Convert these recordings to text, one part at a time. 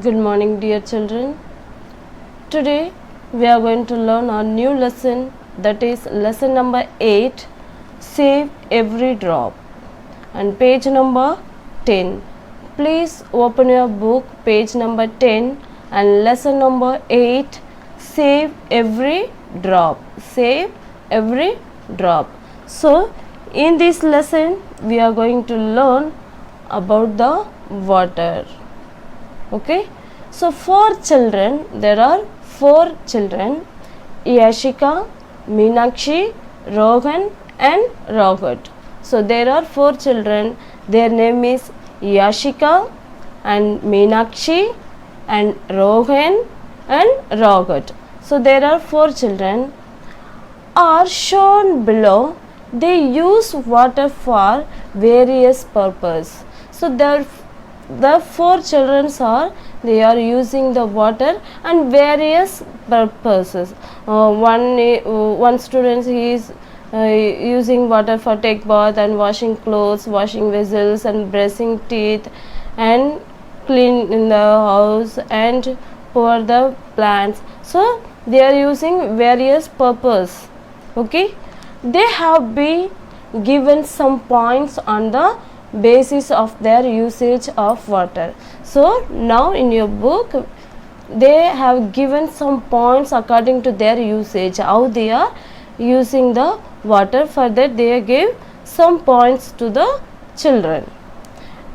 Good morning, dear children. Today we are going to learn our new lesson, that is lesson number 8, Save Every Drop, and page number 10. Please open your book, page number 10, and lesson number 8, Save Every Drop. Save every drop. So, in this lesson, we are going to learn about the water. Okay, so there are four children, Yashika, Meenakshi, Rohan and Rogat. So there are four children, their name is Yashika and Meenakshi and Rohan and Rogat. So there are four children are shown below. They use water for various purposes. So the four children they are using the water and various purposes. One student he is using water for take bath and washing clothes, washing vessels and brushing teeth and clean in the house and pour the plants. So they are using various purpose. Okay, they have been given some points on the basis of their usage of water. So now in your book they have given some points according to their usage, how they are using the water. For that they give some points to the children.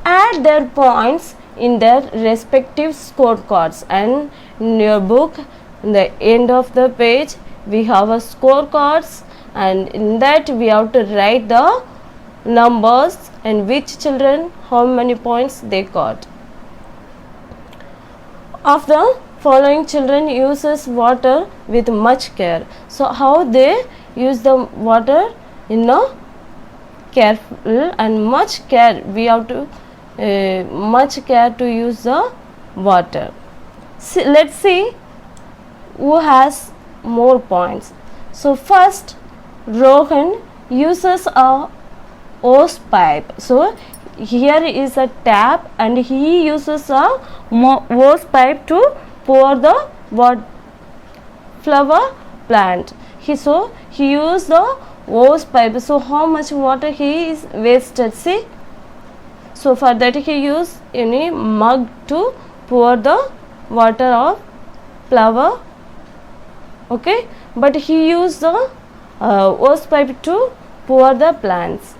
Add their points in their respective scorecards, and in your book in the end of the page we have a scorecards, and in that we have to write the numbers and which children how many points they got. Of the following children uses water with much care. So how they use the water in a careful and much care, we have to much care to use the water. Let's see who has more points. So first Rohan uses a hose pipe. So here is a tap and he uses a hose pipe to pour the flower plant. He used the hose pipe. So how much water he is wasted, see. So for that he used any mug to pour the water of flower. Okay, but he used the hose pipe to pour the plants.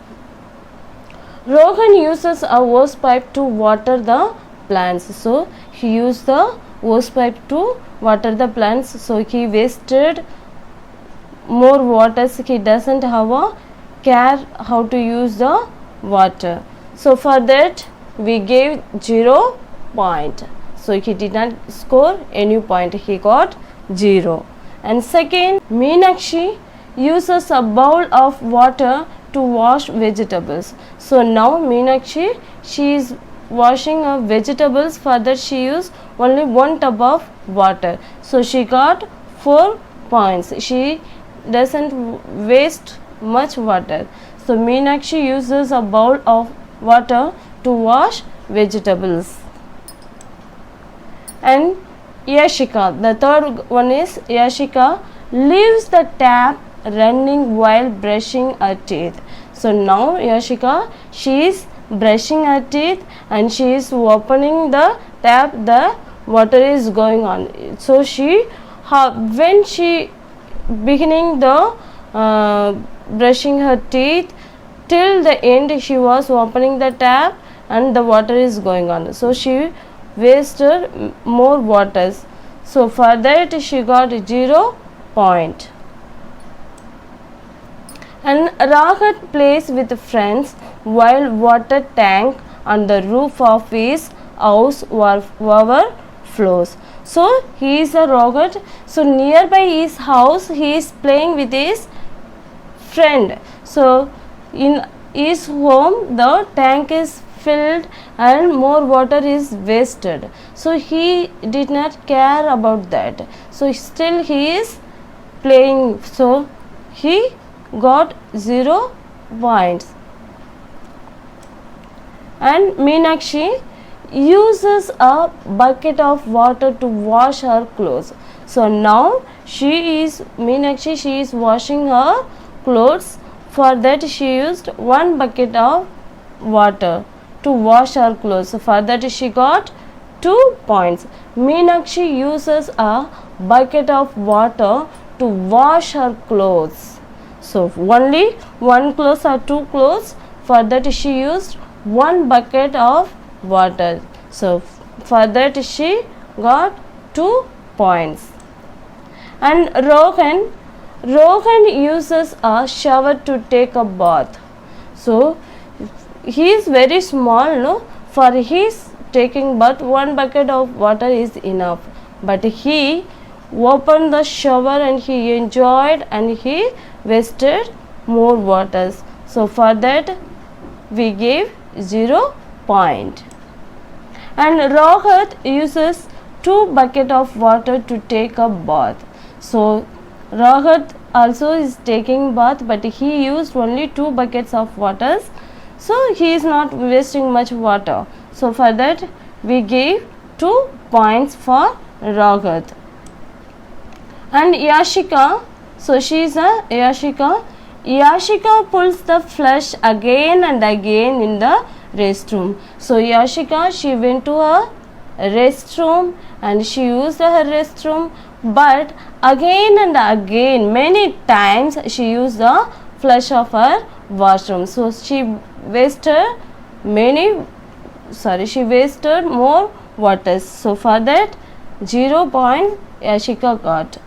Rohan uses a hose pipe to water the plants. So he used the hose pipe to water the plants. So he wasted more water. He doesn't have a care how to use the water. So for that we gave 0 point. So he did not score any point. He got 0. And second, Meenakshi uses a bowl of water to wash vegetables. So now Meenakshi, she is washing her vegetables. For that she used only 1 tub of water. So she got 4 points. She doesn't waste much water. So Meenakshi uses a bowl of water to wash vegetables. And Yashika, the third one is Yashika leaves the tap running while brushing her teeth. So now Yashika, she is brushing her teeth and she is opening the tap, the water is going on. So when she beginning the brushing her teeth till the end, she was opening the tap and the water is going on. So she wasted more waters. So for that she got 0 point. And Rahat plays with friends while water tank on the roof of his house overflows. So he is a Rahat. So nearby his house he is playing with his friend. So in his home the tank is filled and more water is wasted. So he did not care about that. So still he is playing. So he got 0 points. And Meenakshi uses a bucket of water to wash her clothes. So now Meenakshi she is washing her clothes. For that she used one bucket of water to wash her clothes. So for that she got 2 points. Meenakshi uses a bucket of water to wash her clothes. So only one clothes or two clothes. For that she used one bucket of water. So for that she got 2 points. And Rohan uses a shower to take a bath. So he is very small, no? For his taking bath, one bucket of water is enough. But he opened the shower and he enjoyed and he wasted more waters. So for that we gave 0 point. And Rohat uses 2 bucket of water to take a bath. So Rohat also is taking bath, but he used only 2 buckets of water. So he is not wasting much water. So for that we gave 2 points for Rohat. And Yashika, so she is a Yashika. Yashika pulls the flush again and again in the restroom. So Yashika she went to her restroom and she used her restroom, but again and again many times she used the flush of her washroom. So she wasted more waters. So for that 0 point Yashika got.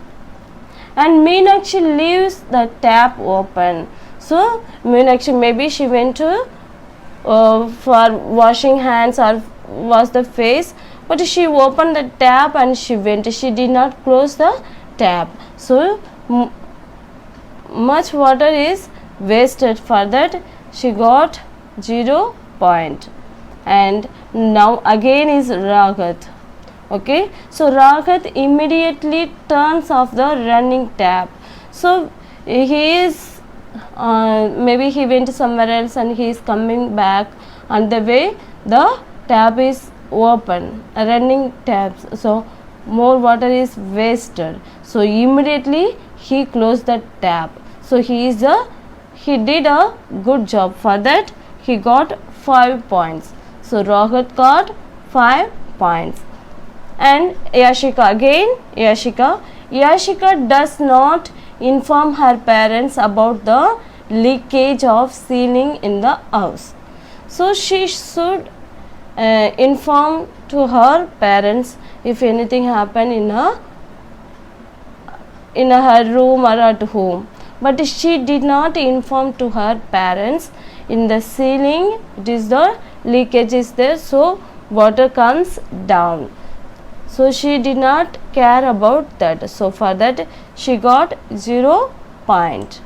And Meenakshi leaves the tap open. So Meenakshi maybe she went to for washing hands or wash the face, but she opened the tap and she went. She did not close the tap. So much water is wasted. For that she got 0 point. And now again is Raghat. Okay, so Raghat immediately turns off the running tap. So he is maybe he went somewhere else and he is coming back, on the way the tap is open, running taps. So more water is wasted. So immediately he closed the tap. So he did a good job. For that he got 5 points. So Raghat got 5 points. And Yashika again, Yashika does not inform her parents about the leakage of ceiling in the house. So she should inform to her parents if anything happen in her room or at home. But she did not inform to her parents. In the ceiling it is the leakage is there, so water comes down. So she did not care about that. So for that she got 0 point.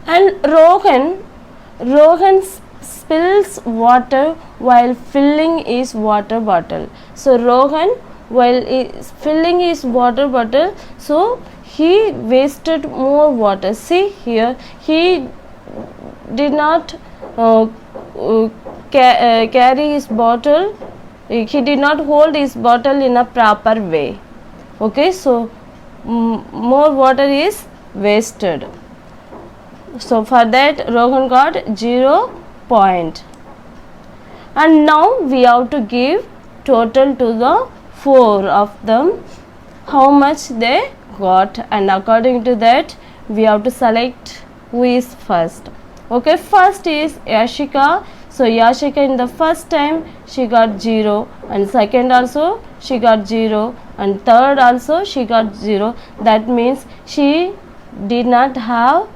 And Rohan spills water while filling his water bottle. So Rohan while filling his water bottle, so he wasted more water. See here, he did not carry his bottle. He did not hold his bottle in a proper way. Okay, so more water is wasted. So for that Rohan got 0 point. And now we have to give total to the 4 of them, how much they got, and according to that we have to select who is first. Okay, first is Yashika. So Yashika in the first time she got 0, and second also she got 0, and third also she got 0. That means she did not have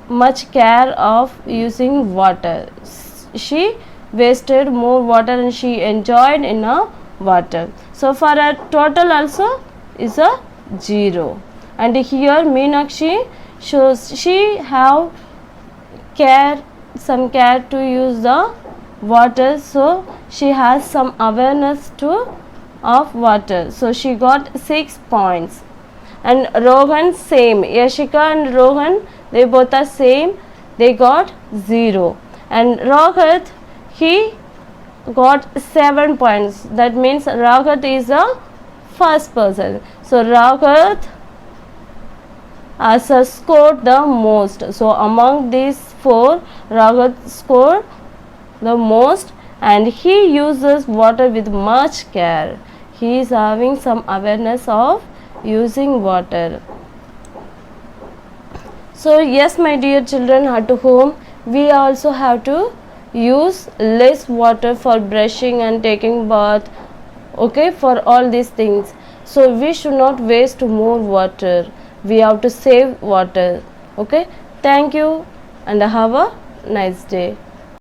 much care of using water. She wasted more water and she enjoyed in a water. So for a total also is a 0. And here Meenakshi shows she have some care to use the water, so she has some awareness of water. So she got 6 points. And Rohan same, Yashika and Rohan they both are same, they got 0. And Raghat he got 7 points. That means Raghat is the first person. So Raghat has scored the most. So among these 4, Raghat scored the most, and he uses water with much care. He is having some awareness of using water. So yes, my dear children, at home we also have to use less water for brushing and taking bath, okay, for all these things. So we should not waste more water. We have to save water. Okay, thank you and have a nice day.